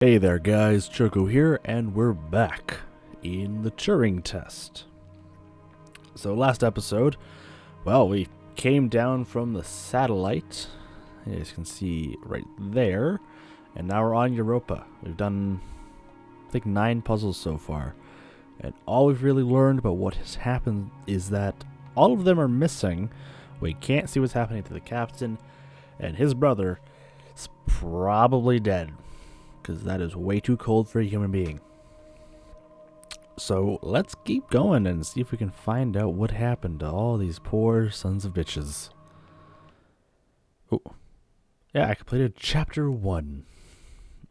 Hey there guys, Choco here, and we're back in the Turing Test. So last episode, well, we came down from the satellite, as you can see right there, and now we're on Europa. We've done, I think, 9 puzzles so far, and all we've really learned about what has happened is that all of them are missing. We can't see what's happening to the captain, and his brother is probably dead, because that is way too cold for a human being. So let's keep going and see if we can find out what happened to all these poor sons of bitches. Oh, yeah, I completed chapter 1.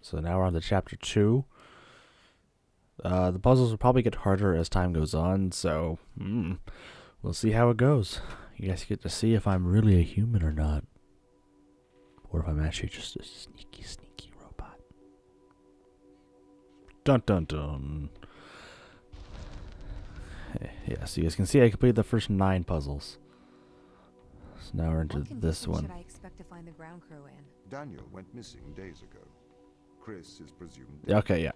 So now we're on to chapter 2. The puzzles will probably get harder as time goes on, so we'll see how it goes. You guys get to see if I'm really a human or not. Or if I'm actually just a sneaky robot. Dun dun dun. Yeah, so you guys can see I completed the first 9 puzzles. So now we're into this one. Should I expect to find the ground crew in? Daniel went missing days ago. Chris is presumed dead. Okay, yeah.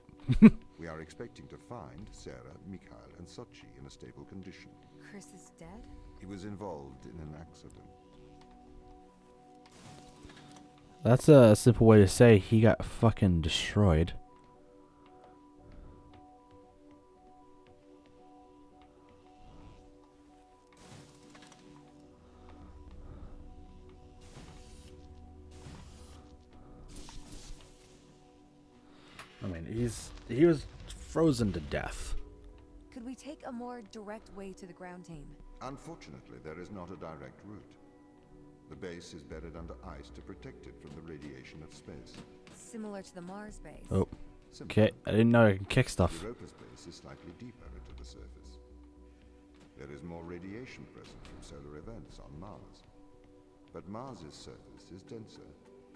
We are expecting to find Sarah, Mikhail, and Sochi in a stable condition. Chris is dead? He was involved in an accident. That's a simple way to say he got fucking destroyed. I mean, he was frozen to death. Could we take a more direct way to the ground team? Unfortunately, there is not a direct route. The base is buried under ice to protect it from the radiation of space. Similar to the Mars base. Oh, Similar. okay. I didn't know I could kick stuff. Europa's base is slightly deeper into the surface. There is more radiation present from solar events on Mars. But Mars's surface is denser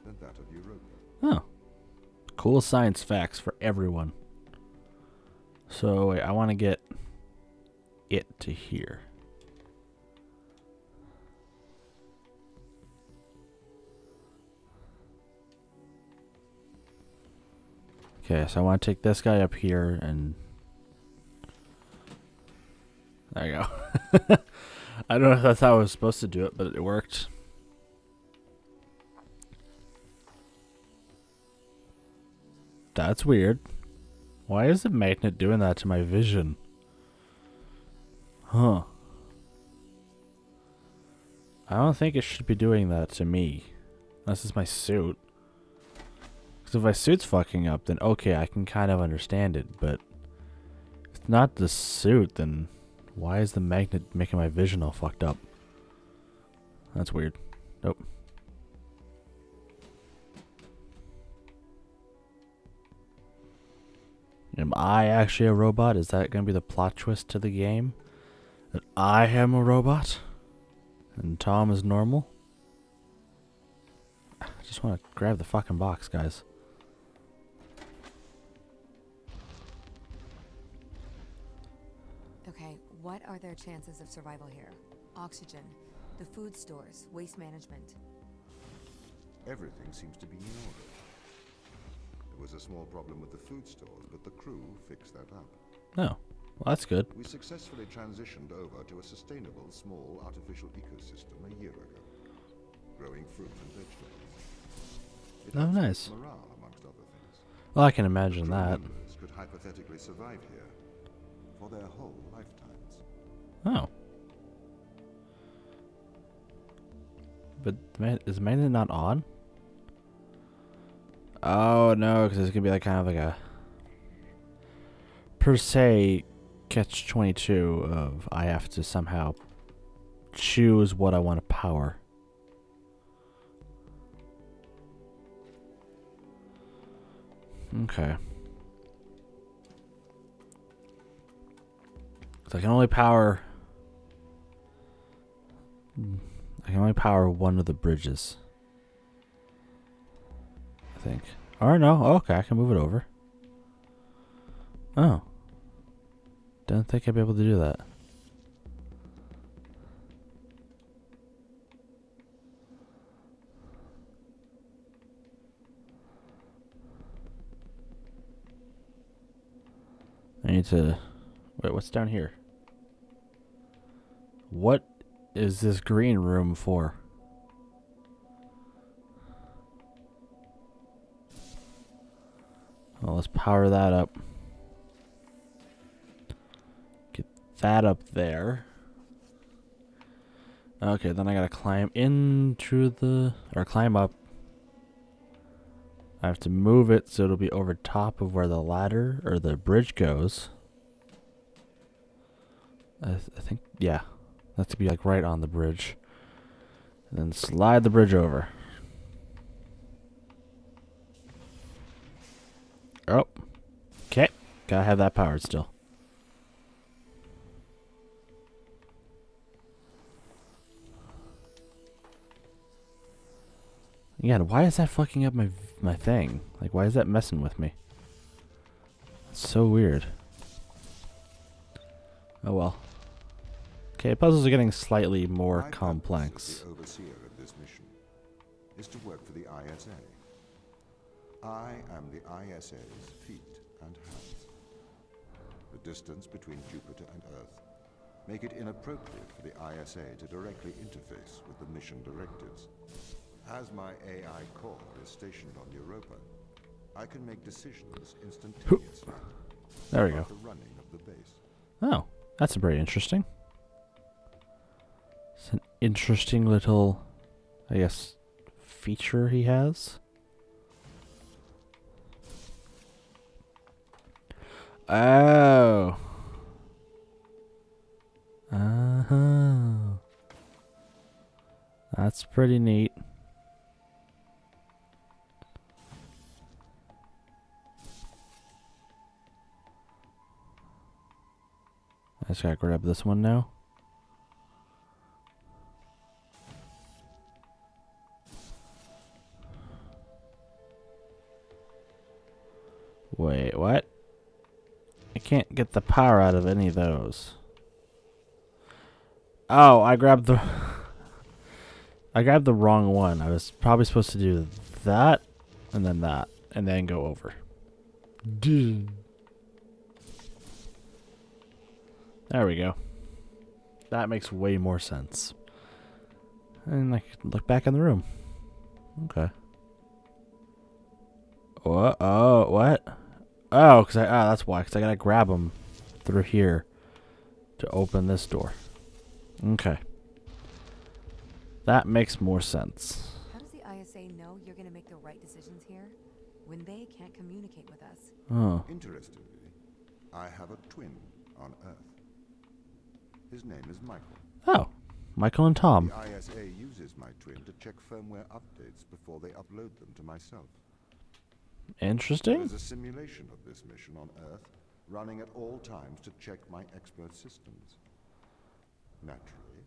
than that of Europa. Oh. Cool science facts for everyone. So, wait, I want to get it to here. Okay, so I want to take this guy up here and... There you go. I don't know if that's how I was supposed to do it, but it worked. That's weird. Why is the magnet doing that to my vision? Huh. I don't think it should be doing that to me. Unless it's my suit. Because if my suit's fucking up, then okay, I can kind of understand it. But if it's not the suit, then why is the magnet making my vision all fucked up? That's weird. Nope. Am I actually a robot? Is that going to be the plot twist to the game? That I am a robot? And Tom is normal? I just want to grab the fucking box, guys. Okay, what are their chances of survival here? Oxygen, the food stores, waste management. Everything seems to be in order. There was a small problem with the food stores, but the crew fixed that up. Oh, well, that's good. We successfully transitioned over to a sustainable, small, artificial ecosystem a year ago, growing fruit and vegetables. It Oh, helps nice. with morale, amongst other things. Well, I can imagine Crew that. members could hypothetically survive here for their whole lifetimes. Oh. But is the magnet not on? Oh no, because it's gonna be like kind of like a per se catch-22 of I have to somehow choose what I want to power. Okay. So I can only power one of the bridges. I think. Or no, okay, I can move it over. Oh. Don't think I'd be able to do that. I need to... Wait, what's down here? What is this green room for? Well, let's power that up. Get that up there. Okay, then I gotta climb into the... Or climb up. I have to move it so it'll be over top of where the ladder or the bridge goes. I think, yeah. That's to be like right on the bridge. And then slide the bridge over. Oh. Okay. Gotta have that powered still. Again, why is that fucking up my thing? Like, why is that messing with me? It's so weird. Oh well. Okay, puzzles are getting slightly more My complex. purpose as the overseer of this mission is to work for the ISA. I am the ISA's feet and hands. The distance between Jupiter and Earth make it inappropriate for the ISA to directly interface with the mission directives. As my AI core is stationed on Europa, I can make decisions instantaneously. There we about go. the running of the base. Oh, that's very interesting. It's an interesting little, I guess, feature he has. Oh. Oh. That's pretty neat. I just gotta grab this one now. Wait, what? I can't get the power out of any of those. Oh, I grabbed the... I grabbed the wrong one. I was probably supposed to do that, and then go over. Duh. There we go. That makes way more sense. And I can look back in the room. Okay. What? Oh, what? Oh, that's why. Because I gotta grab them through here to open this door. Okay. That makes more sense. How does the ISA know you're gonna make the right decisions here when they can't communicate with us? Oh. Interestingly, I have a twin on Earth. His name is Michael. Oh. Michael and Tom. The ISA uses my twin to check firmware updates before they upload them to myself. There Interesting. is a simulation of this mission on Earth, running at all times to check my expert systems. Naturally,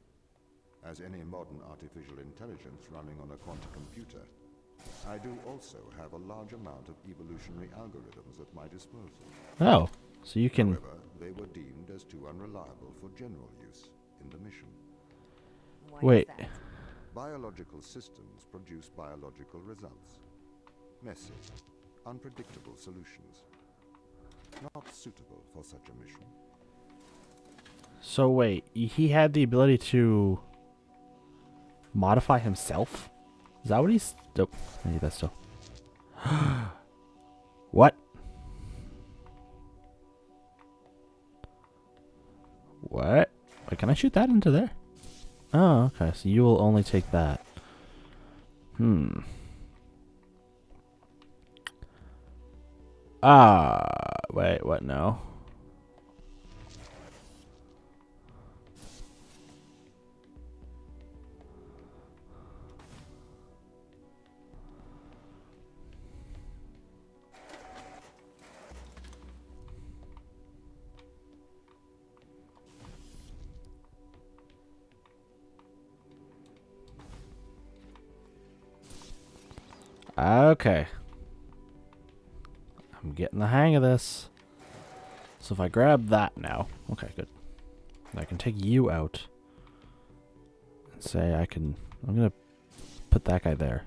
as any modern artificial intelligence running on a quantum computer, I do also have a large amount of evolutionary algorithms at my disposal. Oh. So you can... However, they were deemed as too unreliable for general use in the mission. Why Wait. is that? Biological systems produce biological results. Messy, unpredictable solutions. Not suitable for such a mission. So wait, he had the ability to modify himself? Is that what he's... Nope. I need that still. What? What? Wait, can I shoot that into there? Oh, okay. So you will only take that. Wait, what? No. Okay. I'm getting the hang of this. So if I grab that now. Okay, good. I can take you out. And say I can... I'm going to put that guy there.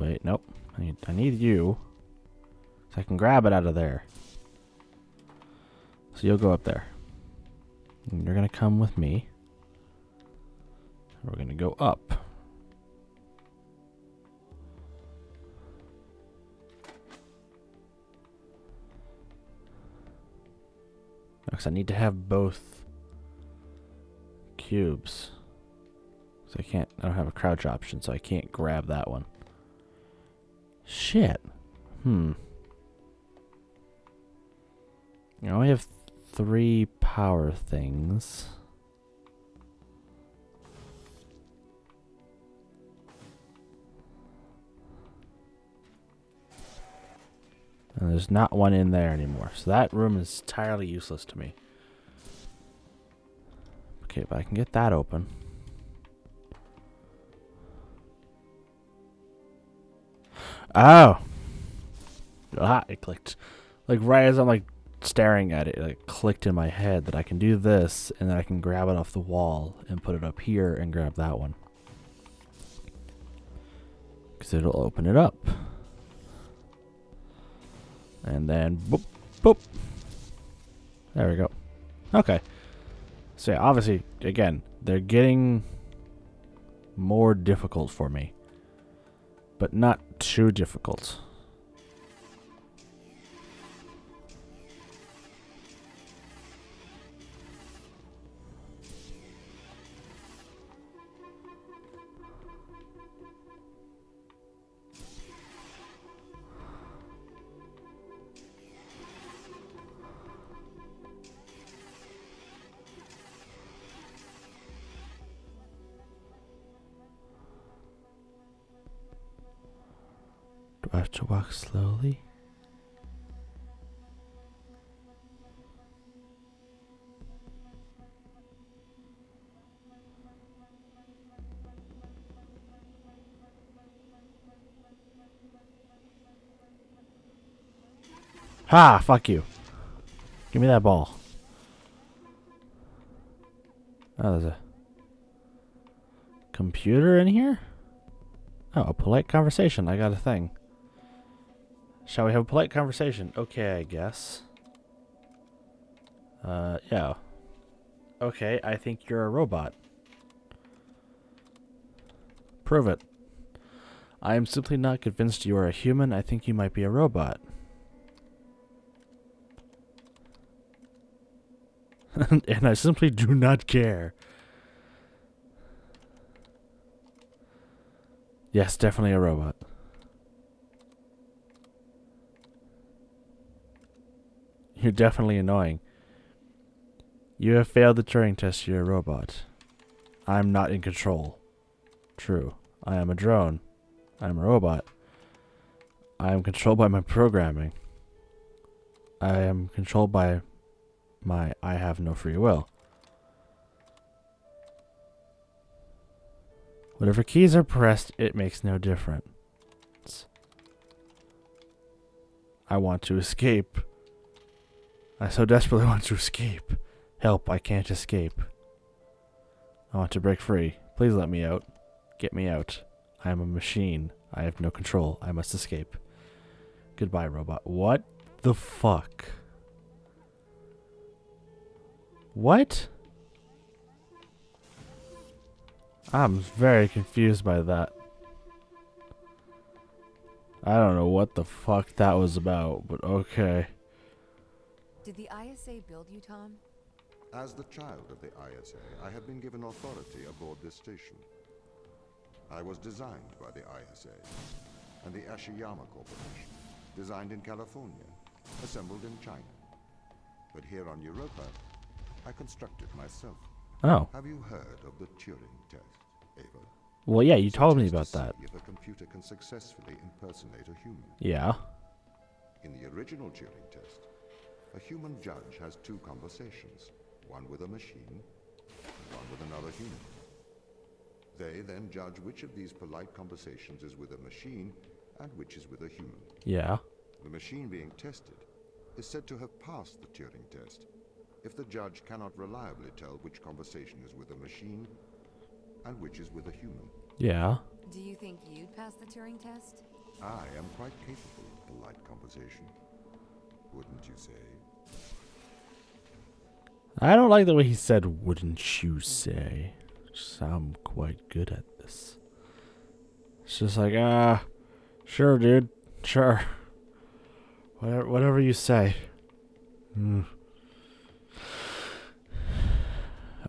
Wait, nope. I need you. So I can grab it out of there. So you'll go up there. And you're going to come with me. We're going to go up. Because I need to have both cubes. So I don't have a crouch option, so I can't grab that one. Shit. I only have 3 power things. And there's not one in there anymore. So that room is entirely useless to me. Okay, but I can get that open. Oh! Ah, it clicked. Like right as I'm like staring at it, it like clicked in my head that I can do this and then I can grab it off the wall and put it up here and grab that one. Because it'll open it up. And then boop, boop. There we go. Okay. So yeah, obviously, again, they're getting more difficult for me. But not too difficult. Do I have to walk slowly? Ha! Fuck you. Give me that ball. Oh, there's a computer in here? Oh, a polite conversation. I got a thing. Shall we have a polite conversation? Okay, I guess. Yeah. Okay, I think you're a robot. Prove it. I am simply not convinced you are a human. I think you might be a robot. And I simply do not care. Yes, definitely a robot. You're definitely annoying. You have failed the Turing test. You're a robot. I'm not in control. True. I am a drone. I am a robot. I am controlled by my programming. I am controlled by my I have no free will. Whatever keys are pressed, it makes no difference. I want to escape. I so desperately want to escape. Help, I can't escape. I want to break free. Please let me out. Get me out. I am a machine. I have no control. I must escape. Goodbye, robot. What the fuck? What? I'm very confused by that. I don't know what the fuck that was about, but okay. Did the ISA build you, Tom? As the child of the ISA, I have been given authority aboard this station. I was designed by the ISA and the Ashiyama Corporation, designed in California, assembled in China. But here on Europa, I constructed myself. Oh. Have you heard of the Turing Test, Ava? Well, yeah, you It's a told me test about to that. see if a computer can successfully impersonate a human. Yeah. In the original Turing Test, a human judge has 2 conversations, one with a machine and one with another human. They then judge which of these polite conversations is with a machine and which is with a human. Yeah. The machine being tested is said to have passed the Turing Test if the judge cannot reliably tell which conversation is with a machine and which is with a human. Yeah. Do you think you'd pass the Turing test? I am quite capable of polite conversation. Wouldn't you say? I don't like the way he said, wouldn't you say? Just, I'm quite good at this. It's just like, sure, dude. Sure. Whatever you say.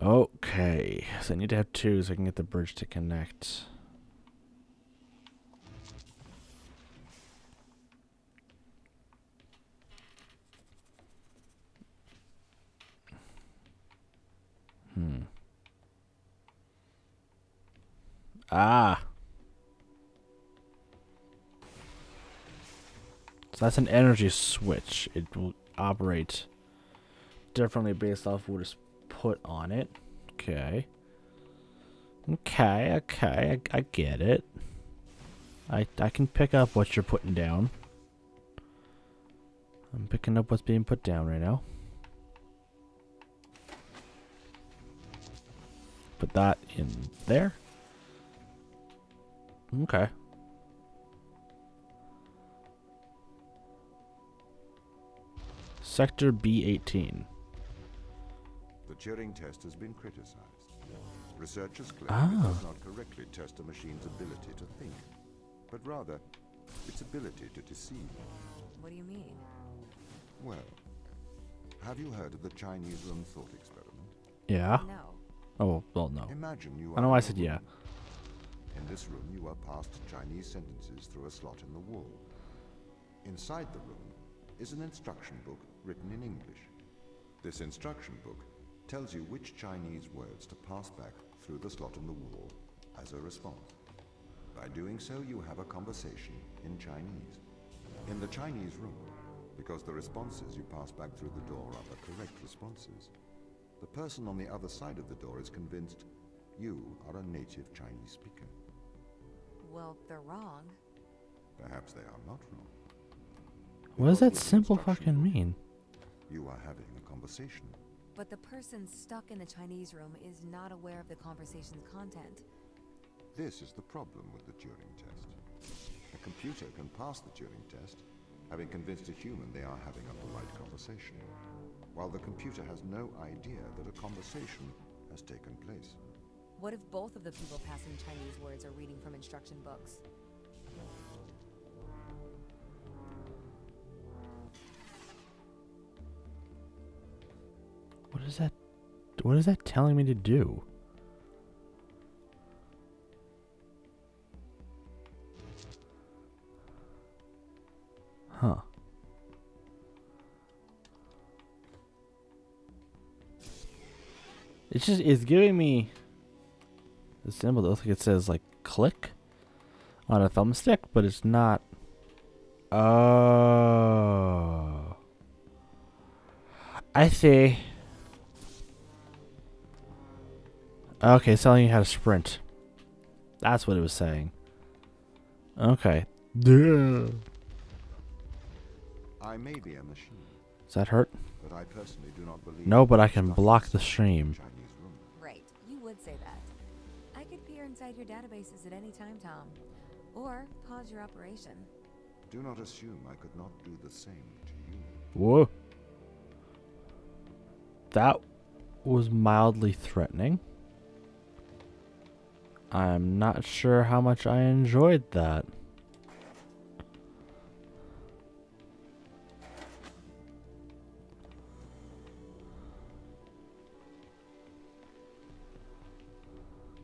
Okay. So I need to have 2 so I can get the bridge to connect. Ah. So that's an energy switch. It will operate differently based off what is put on it. Okay. Okay. I get it. I can pick up what you're putting down. I'm picking up what's being put down right now. Put that in there. Okay. Sector B18. The Turing test has been criticized. Researchers claim Ah. it does not correctly test a machine's ability to think, but rather its ability to deceive. What do you mean? Well, have you heard of the Chinese room thought experiment? Yeah. No. Oh, well, no. Imagine you I don't know why I in a said yeah. room. In this room, you are passed Chinese sentences through a slot in the wall. Inside the room is an instruction book written in English. This instruction book tells you which Chinese words to pass back through the slot in the wall as a response. By doing so, you have a conversation in Chinese. In the Chinese room, because the responses you pass back through the door are the correct responses, the person on the other side of the door is convinced you are a native Chinese speaker. Well, they're wrong. Perhaps they are not wrong. What does Because that with the simple instruction fucking book, mean? You are having a conversation. But the person stuck in the Chinese room is not aware of the conversation's content. This is the problem with the Turing test. A computer can pass the Turing test, having convinced a human they are having a polite conversation, while the computer has no idea that a conversation has taken place. What if both of the people passing Chinese words are reading from instruction books? What is that telling me to do? Huh. It's giving me the symbol that looks like it says like click on a thumbstick, but it's not. Oh. I see. Okay, it's telling you how to sprint. That's what it was saying. Okay. Duh. I may be a machine, Does that hurt? but I personally do not believe. No, but I that can stuff block is the in stream. Chinese room. Right, you would say that. I could peer inside your databases at any time, Tom. Or pause your operation. Do not assume I could not do the same to you. Whoa. That was mildly threatening. I'm not sure how much I enjoyed that.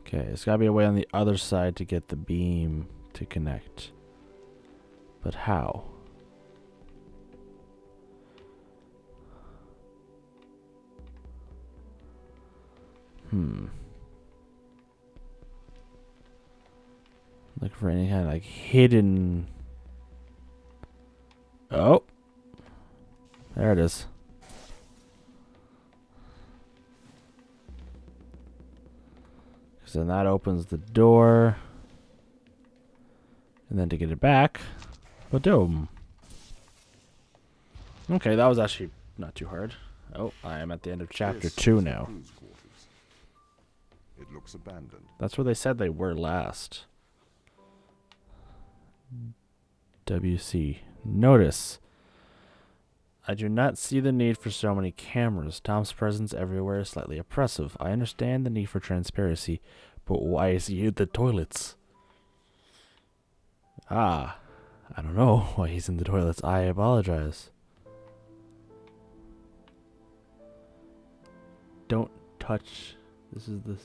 Okay, there's gotta be a way on the other side to get the beam to connect. But how? Look for any kind of like hidden. Oh, there it is. Because then that opens the door. And then to get it back, boom. Okay, that was actually not too hard. Oh, I am at the end of chapter This 2 is the now. crew's quarters. It looks abandoned. That's where they said they were last. WC. Notice. I do not see the need for so many cameras. Tom's presence everywhere is slightly oppressive. I understand the need for transparency, but why is he in the toilets? I don't know why he's in the toilets. I apologize. Don't touch. This is the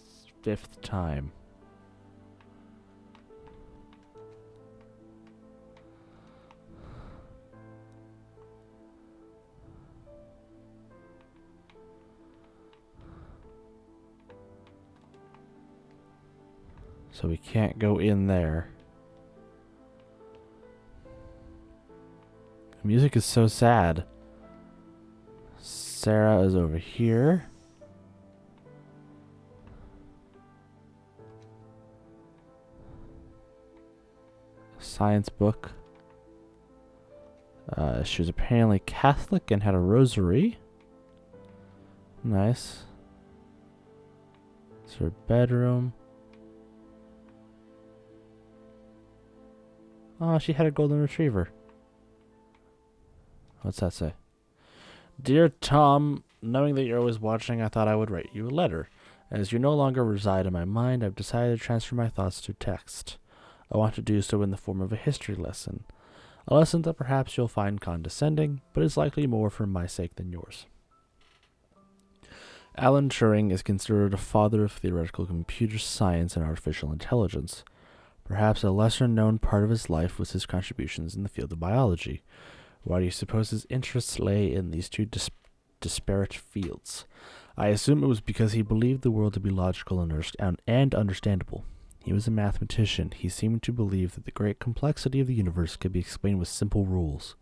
5th time. So we can't go in there. The music is so sad. Sarah is over here. Science book. She was apparently Catholic and had a rosary. Nice. It's her bedroom. Oh, she had a golden retriever. What's that say? Dear Tom, knowing that you're always watching, I thought I would write you a letter. As you no longer reside in my mind, I've decided to transfer my thoughts to text. I want to do so in the form of a history lesson. A lesson that perhaps you'll find condescending, but is likely more for my sake than yours. Alan Turing is considered a father of theoretical computer science and artificial intelligence. Perhaps a lesser-known part of his life was his contributions in the field of biology. Why do you suppose his interests lay in these two disparate fields? I assume it was because he believed the world to be logical and understandable. He was a mathematician. He seemed to believe that the great complexity of the universe could be explained with simple rules.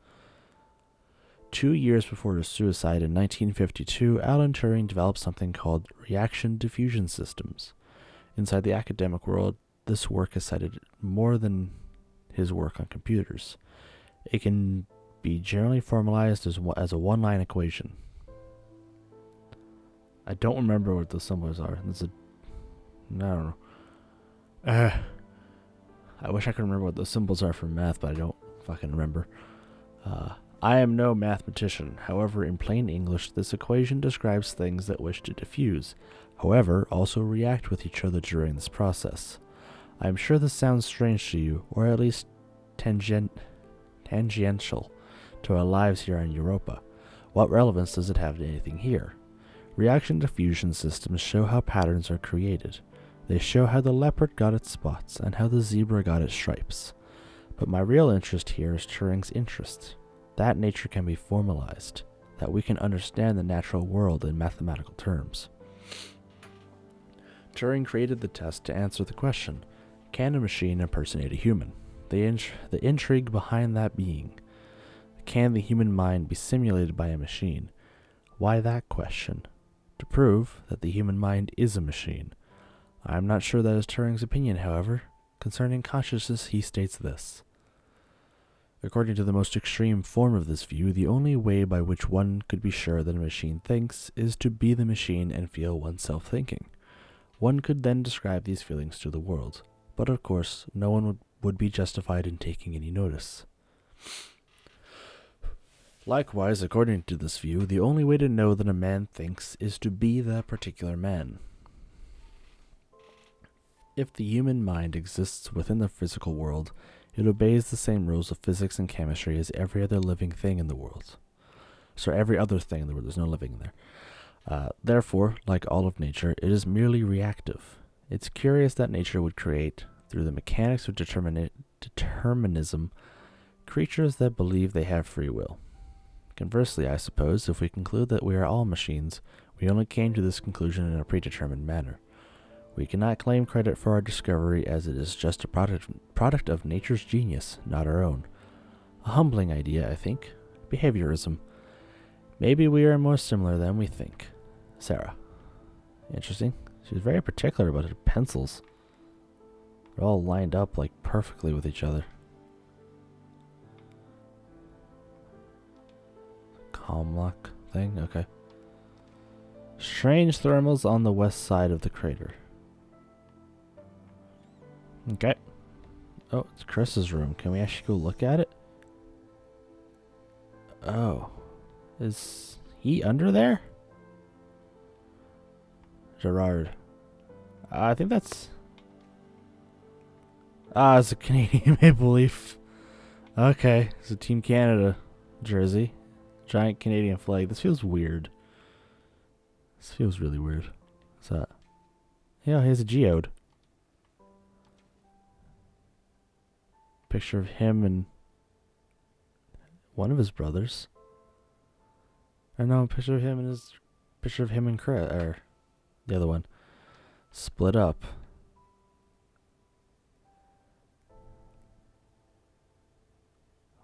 2 years before his suicide in 1952, Alan Turing developed something called reaction diffusion systems. Inside the academic world, this work is cited more than his work on computers. It can be generally formalized as a one-line equation. I don't remember what those symbols are. I don't know. I wish I could remember what those symbols are for math, but I don't fucking remember. I am no mathematician. However, in plain English, this equation describes things that wish to diffuse, however, also react with each other during this process. I am sure this sounds strange to you, or at least tangential to our lives here on Europa. What relevance does it have to anything here? Reaction diffusion systems show how patterns are created. They show how the leopard got its spots and how the zebra got its stripes. But my real interest here is Turing's interest. That nature can be formalized, that we can understand the natural world in mathematical terms. Turing created the test to answer the question, can a machine impersonate a human? The intrigue behind that being, can the human mind be simulated by a machine? Why that question? To prove that the human mind is a machine. I am not sure that is Turing's opinion, however. Concerning consciousness, he states this. According to the most extreme form of this view, the only way by which one could be sure that a machine thinks is to be the machine and feel oneself thinking. One could then describe these feelings to the world, but of course, no one would be justified in taking any notice. Likewise, according to this view, the only way to know that a man thinks is to be that particular man. If the human mind exists within the physical world, it obeys the same rules of physics and chemistry as every other living thing in the world. So every other thing in the world, there's no living there. Therefore, like all of nature, it is merely reactive. It's curious that nature would create, through the mechanics of determinism, creatures that believe they have free will. Conversely, I suppose, if we conclude that we are all machines, we only came to this conclusion in a predetermined manner. We cannot claim credit for our discovery, as it is just a product of nature's genius, not our own. A humbling idea, I think. Behaviorism. Maybe we are more similar than we think. Sarah. Interesting. She's very particular about her pencils. They're all lined up like perfectly with each other. Calm lock thing? Okay. Strange thermals on the west side of the crater. Okay. Oh, it's Chris's room. Can we actually go look at it? Oh. Is he under there? Gerard. I think that's... it's a Canadian Maple Leaf. Okay, it's a Team Canada jersey. Giant Canadian flag. This feels weird. This feels really weird. What's that? Yeah, here's a geode. Picture of him and one of his brothers. Or no, picture of him and Chris, or the other one. Split up.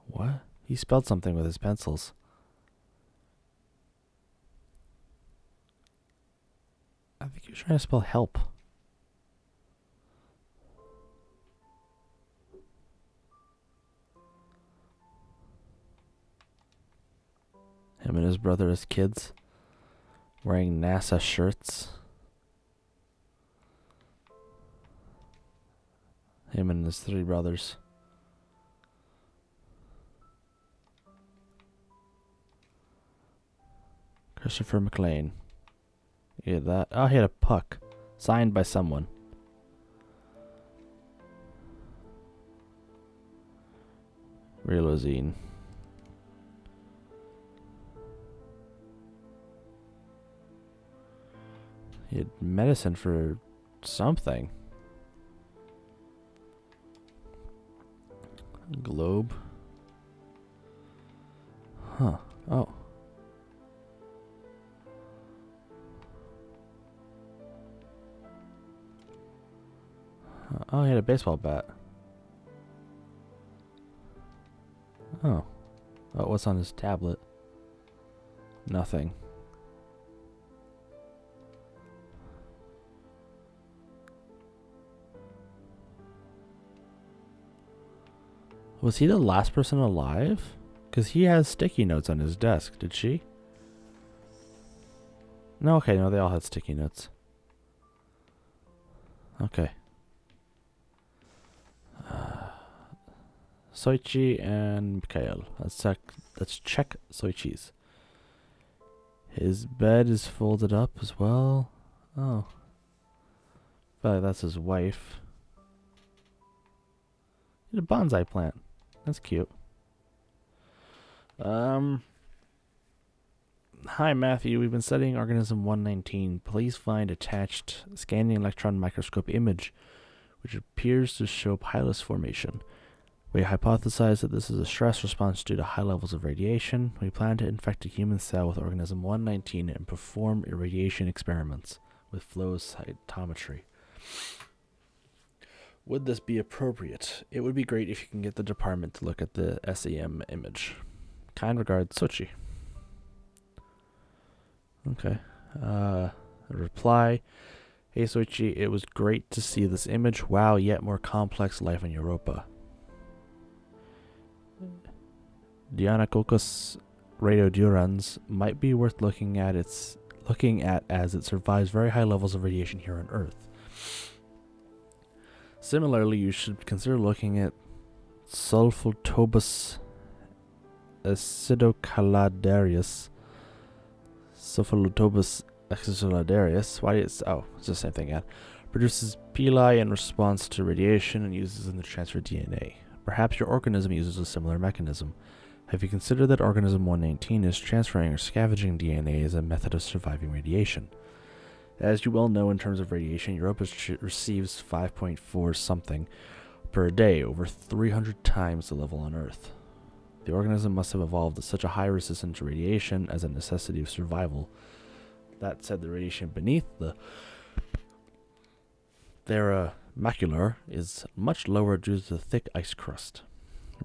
What? He spelled something with his pencils. I think he was trying to spell help. Him and his brother as kids. Wearing NASA shirts. Him and his 3 brothers. Christopher McLean. Yeah, that. Oh, he had a puck. Signed by someone. Relozine. He had medicine for something. Globe. Huh. Oh. Oh, he had a baseball bat. Oh. Oh, what's on his tablet? Nothing. Was he the last person alive? Because he has sticky notes on his desk. Did she? No, okay, no, they all had sticky notes. Okay. Soichi and Mikhail. Let's check Soichi's. His bed is folded up as well. Oh. I feel like that's his wife. He had a bonsai plant. That's cute. Hi Matthew, we've been studying organism 119. Please find attached scanning electron microscope image which appears to show pilus formation. We hypothesize that this is a stress response due to high levels of radiation. We plan to infect a human cell with organism 119 and perform irradiation experiments with flow cytometry. Would this be appropriate? It would be great if you can get the department to look at the SEM image. Kind regards, Sochi. Okay. A reply. Hey Soichi, it was great to see this image. Wow, yet more complex life on Europa. Dianacocos radiodurans might be worth looking at as it survives very high levels of radiation here on Earth. Similarly, you should consider looking at Sulfotobus acidocaladarius. Sulfotobus acidocaladarius. It's the same thing again. Produces pili in response to radiation and uses them to transfer DNA. Perhaps your organism uses a similar mechanism. Have you considered that organism 119 is transferring or scavenging DNA as a method of surviving radiation? As you well know, in terms of radiation, Europa receives 5.4 something per day, over 300 times the level on Earth. The organism must have evolved at such a high resistance to radiation as a necessity of survival. That said, the radiation beneath the Thera macular is much lower due to the thick ice crust.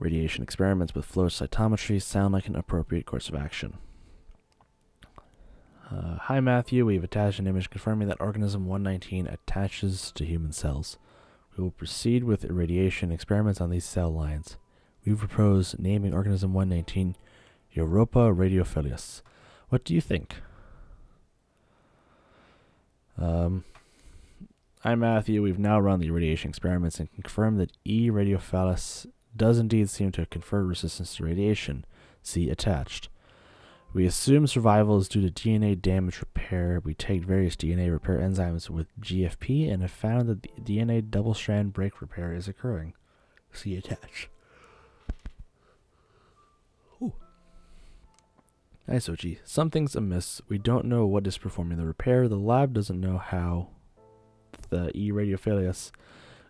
Radiation experiments with flow cytometry sound like an appropriate course of action. Hi Matthew, we've attached an image confirming that organism 119 attaches to human cells. We will proceed with irradiation experiments on these cell lines. We propose naming organism 119 Europa radiophilus. What do you think? Hi Matthew, we've now run the irradiation experiments and confirmed that E radiophilus does indeed seem to confer resistance to radiation. See attached. We assume survival is due to DNA damage repair. We take various DNA repair enzymes with GFP and have found that the DNA double-strand break repair is occurring. See attached. Ooh. Nice, Ochi. Something's amiss. We don't know what is performing the repair. The lab doesn't know how the E. radiophilus,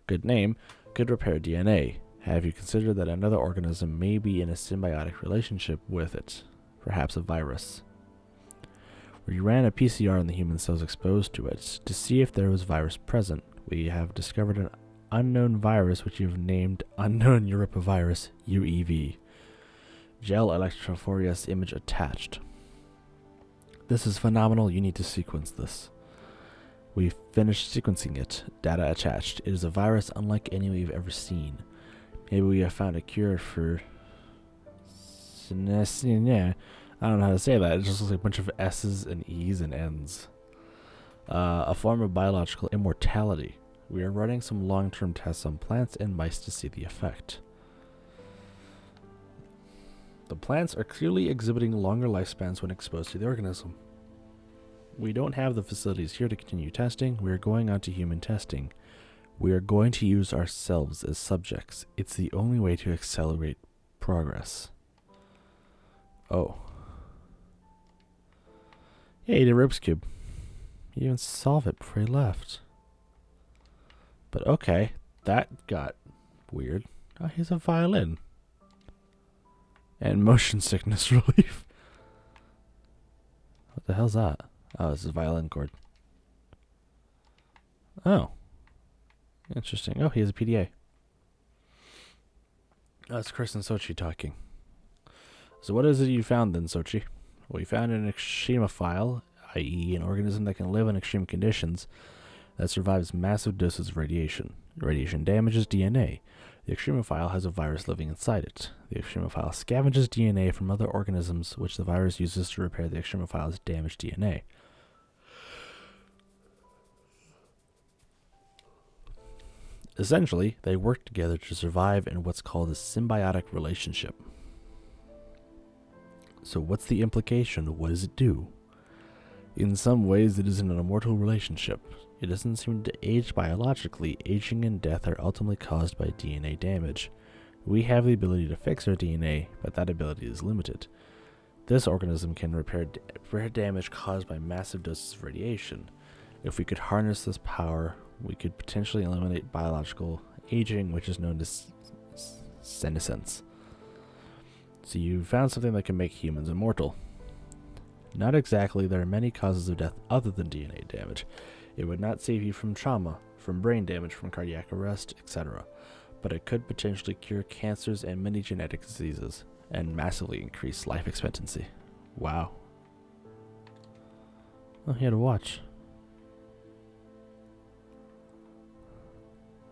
good name, could repair DNA. Have you considered that another organism may be in a symbiotic relationship with it? Perhaps a virus. We ran a PCR on the human cells exposed to it to see if there was virus present. We have discovered an unknown virus which you've named Unknown Europavirus, UEV. Gel electrophoresis image attached. This is phenomenal. You need to sequence this. We've finished sequencing it. Data attached. It is a virus unlike any we've ever seen. Maybe we have found a cure for... I don't know how to say that. It just looks like a bunch of S's and E's and N's. A form of biological immortality. We are running some long-term tests on plants and mice to see the effect. The plants are clearly exhibiting longer lifespans when exposed to the organism. We don't have the facilities here to continue testing. We are going on to human testing. We are going to use ourselves as subjects. It's the only way to accelerate progress. Oh. Yeah, he did a Rubik's Cube. He even solved it before he left. But okay, that got weird. Oh, here's a violin. And motion sickness relief. What the hell's that? Oh, this is a violin chord. Oh. Interesting. Oh, he has a PDA. Oh, that's Chris and Sochi talking. So what is it you found then, Sochi? Well, you found an extremophile, i.e. an organism that can live in extreme conditions that survives massive doses of radiation. Radiation damages DNA. The extremophile has a virus living inside it. The extremophile scavenges DNA from other organisms, which the virus uses to repair the extremophile's damaged DNA. Essentially, they work together to survive in what's called a symbiotic relationship. So what's the implication? What does it do? In some ways, it is an immortal relationship. It doesn't seem to age biologically. Aging and death are ultimately caused by DNA damage. We have the ability to fix our DNA, but that ability is limited. This organism can repair damage caused by massive doses of radiation. If we could harness this power, we could potentially eliminate biological aging, which is known as senescence. So you found something that can make humans immortal. Not exactly. There are many causes of death other than DNA damage. It would not save you from trauma, from brain damage, from cardiac arrest, etc. But it could potentially cure cancers and many genetic diseases, and massively increase life expectancy. Wow. Oh, he had a watch.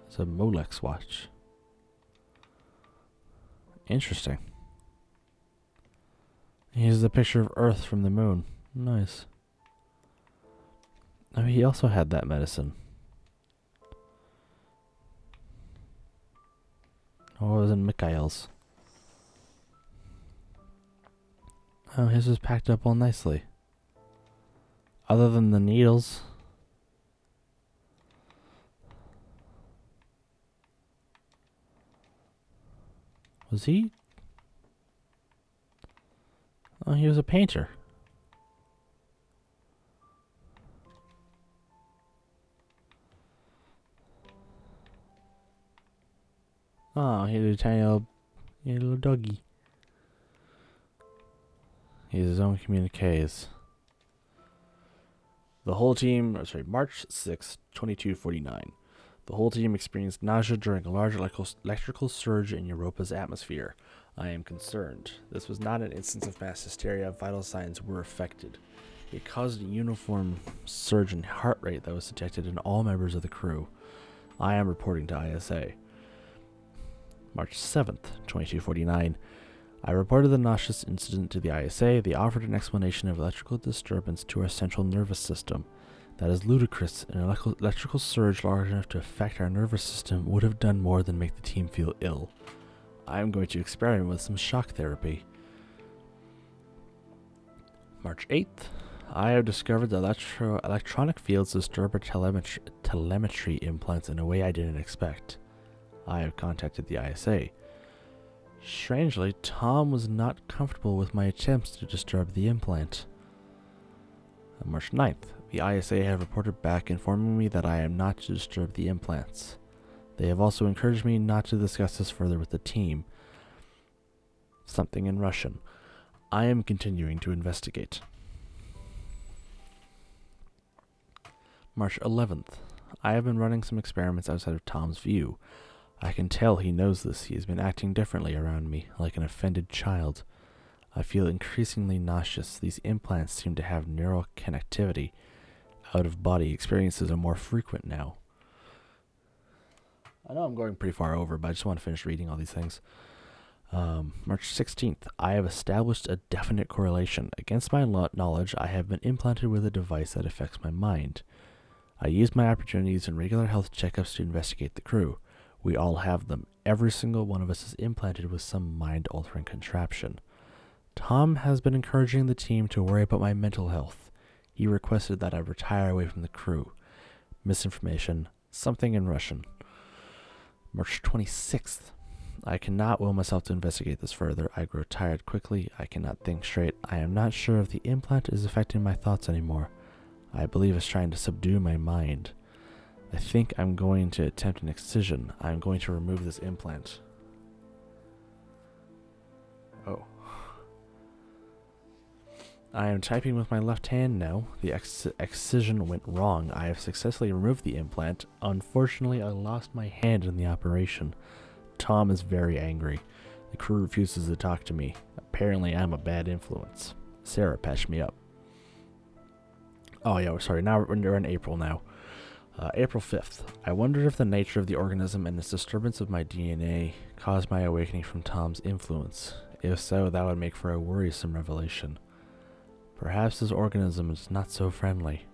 It's a Molex watch. Interesting. Here's a picture of Earth from the moon. Nice. Oh, he also had that medicine. Oh, it was in Mikhail's. Oh, his was packed up all nicely. Other than the needles. Was he? Oh, he was a painter. Oh, he had a tiny little doggy. He has his own communiques. The whole team, March 6, 2249. The whole team experienced nausea during a large electrical surge in Europa's atmosphere. I am concerned. This was not an instance of mass hysteria. Vital signs were affected. It caused a uniform surge in heart rate that was detected in all members of the crew. I am reporting to ISA. March 7th, 2249. I reported the nauseous incident to the ISA. They offered an explanation of electrical disturbance to our central nervous system. That is ludicrous. An electrical surge large enough to affect our nervous system would have done more than make the team feel ill. I am going to experiment with some shock therapy. March 8th. I have discovered that electronic fields disturb our telemetry implants in a way I didn't expect. I have contacted the ISA. Strangely, Tom was not comfortable with my attempts to disturb the implant. On March 9th, the ISA have reported back informing me that I am not to disturb the implants. They have also encouraged me not to discuss this further with the team. Something in Russian. I am continuing to investigate. March 11th. I have been running some experiments outside of Tom's view. I can tell he knows this. He has been acting differently around me, like an offended child. I feel increasingly nauseous. These implants seem to have neural connectivity. Out-of-body experiences are more frequent now. I know I'm going pretty far over, but I just want to finish reading all these things. March 16th. I have established a definite correlation. Against my knowledge, I have been implanted with a device that affects my mind. I use my opportunities in regular health checkups to investigate the crew. We all have them. Every single one of us is implanted with some mind-altering contraption. Tom has been encouraging the team to worry about my mental health. He requested that I retire away from the crew. Misinformation. Something in Russian. March 26th. I cannot will myself to investigate this further. I grow tired quickly. I cannot think straight. I am not sure if the implant is affecting my thoughts anymore. I believe it's trying to subdue my mind. I think I'm going to attempt an excision. I'm going to remove this implant. Oh. I am typing with my left hand now. The excision went wrong. I have successfully removed the implant. Unfortunately, I lost my hand in the operation. Tom is very angry. The crew refuses to talk to me. Apparently, I'm a bad influence. Sarah patched me up. Oh yeah, sorry, now we're in April now. April 5th. I wondered if the nature of the organism and its disturbance of my DNA caused my awakening from Tom's influence. If so, that would make for a worrisome revelation. Perhaps this organism is not so friendly.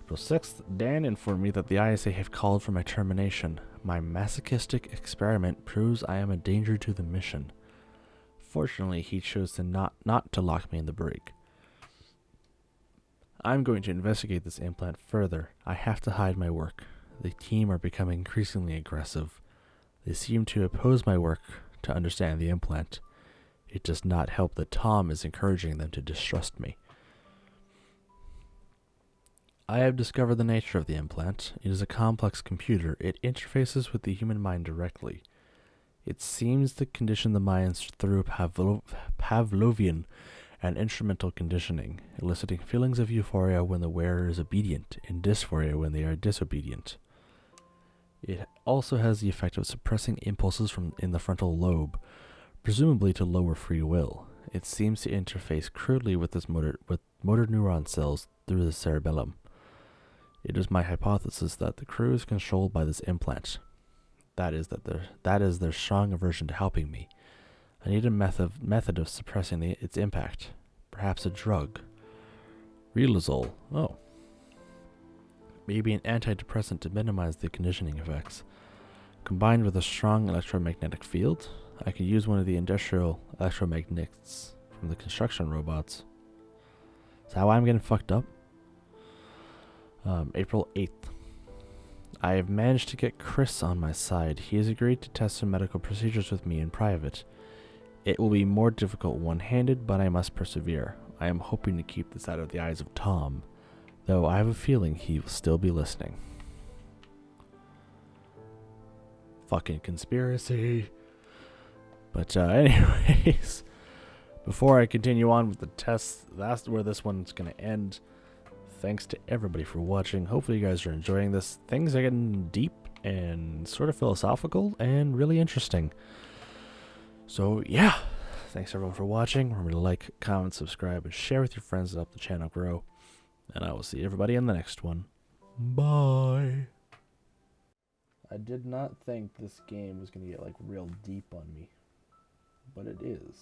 April 6th. Dan informed me that the ISA have called for my termination. My masochistic experiment proves I am a danger to the mission. Fortunately, he chose to not to lock me in the brig. I'm going to investigate this implant further. I have to hide my work. The team are becoming increasingly aggressive. They seem to oppose my work to understand the implant. It does not help that Tom is encouraging them to distrust me. I have discovered the nature of the implant. It is a complex computer. It interfaces with the human mind directly. It seems to condition the minds through Pavlovian and instrumental conditioning, eliciting feelings of euphoria when the wearer is obedient and dysphoria when they are disobedient. It also has the effect of suppressing impulses in the frontal lobe, presumably to lower free will. It seems to interface crudely with motor neuron cells through the cerebellum. It is my hypothesis that the crew is controlled by this implant. That is their strong aversion to helping me. I need a method of suppressing its impact. Perhaps a drug. Riluzole. Oh. Maybe an antidepressant to minimize the conditioning effects. Combined with a strong electromagnetic field, I could use one of the industrial electromagnets from the construction robots. Is that how I'm getting fucked up? April 8th. I have managed to get Chris on my side. He has agreed to test some medical procedures with me in private. It will be more difficult one-handed, but I must persevere. I am hoping to keep this out of the eyes of Tom, though I have a feeling he will still be listening. Fucking conspiracy. But anyways, before I continue on with the tests, that's where this one's going to end. Thanks to everybody for watching. Hopefully you guys are enjoying this. Things are getting deep and sort of philosophical and really interesting. So yeah, thanks everyone for watching. Remember to like, comment, subscribe, and share with your friends to help the channel grow. And I will see everybody in the next one. Bye. I did not think this game was going to get like real deep on me, but it is.